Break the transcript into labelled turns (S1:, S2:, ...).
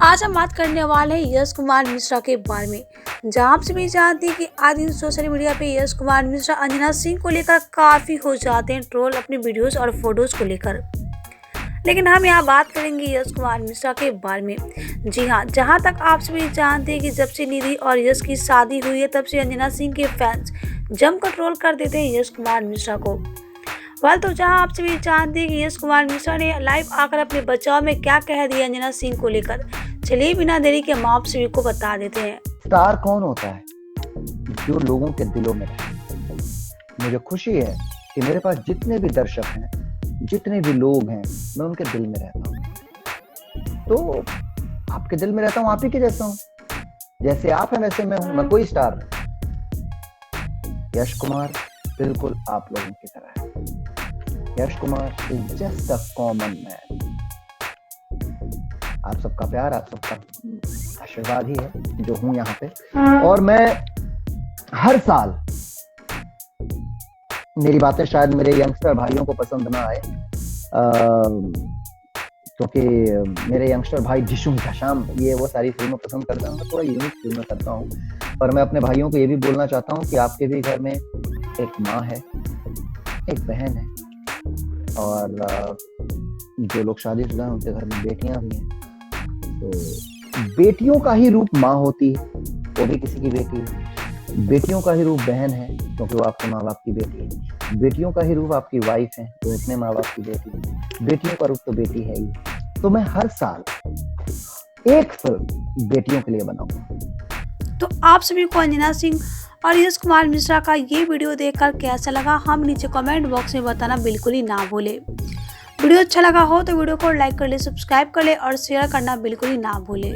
S1: आज हम बात करने वाले हैं यश कुमार मिश्रा के बारे में। जहां आप सभी जानते हैं कि आज दिन सोशल मीडिया पे यश कुमार मिश्रा अंजना सिंह को लेकर काफ़ी हो जाते हैं ट्रोल अपनी वीडियोस और फोटोज को लेकर। लेकिन हम यहाँ बात करेंगे यश कुमार मिश्रा के बारे में। जी हाँ, जहाँ तक आप सभी जानते हैं कि जब से निधि और यश की शादी हुई है तब से अंजना सिंह के फैंस जमकर ट्रोल कर देते हैं यश कुमार मिश्रा को। तो जहां आप सभी जानते हैं कि यश कुमार मिश्रा ने लाइव आकर अपने बचाव में क्या कह दिया अंजना सिंह को लेकर। चलिए बिना देरी के हम आप सभी को बता देते हैं।
S2: स्टार कौन होता है? जो लोगों के दिलों में रहता है। मुझे खुशी है कि मेरे पास जितने भी दर्शक हैं, जितने भी लोग हैं, मैं उनके दिल में रहता हूँ। तो आपके दिल में रहता हूँ, आप ही के जैसा हूँ। जैसे आप हैं वैसे मैं हूँ, मैं कोई स्टार नहीं। यश कुमार बिल्कुल आप लोगों की तरह है। Yash Kumar is just a common man. आप सबका प्यार, आप सबका आशीर्वाद ही है जो हूं यहाँ पे। और मैं हर साल, मेरी बातें शायद मेरे यंगस्टर भाइयों को पसंद ना आए, क्योंकि मेरे यंगस्टर भाई जिशुम झशाम ये वो सारी फिल्में पसंद करते हैं। मैं थोड़ा यूनिक फिल्में करता हूँ, पर मैं अपने भाइयों को ये भी बोलना चाहता हूँ कि आपके भी घर में एक माँ है, एक बहन है, और जो लोग शादीशुदा हैं उनके घर में बेटियां भी हैं। तो बेटियों का ही रूप माँ होती है, वो भी किसी की बेटी है। बेटियों का ही रूप बहन है, क्योंकि वो आपके माँ बाप की बेटी है। बेटियों का ही रूप आपकी वाइफ है, वो अपने माँ बाप की बेटी है। बेटियों का रूप तो बेटी है ही। तो मैं हर साल एक फिल्म बेटियों के लिए बनाऊंगा।
S1: तो आप सभी को अंजना सिंह और यश कुमार मिश्रा का ये वीडियो देखकर कैसा लगा, हम नीचे कमेंट बॉक्स में बताना बिल्कुल ही ना भूले। वीडियो अच्छा लगा हो तो वीडियो को लाइक कर ले, सब्सक्राइब कर ले और शेयर करना बिल्कुल ही ना भूले।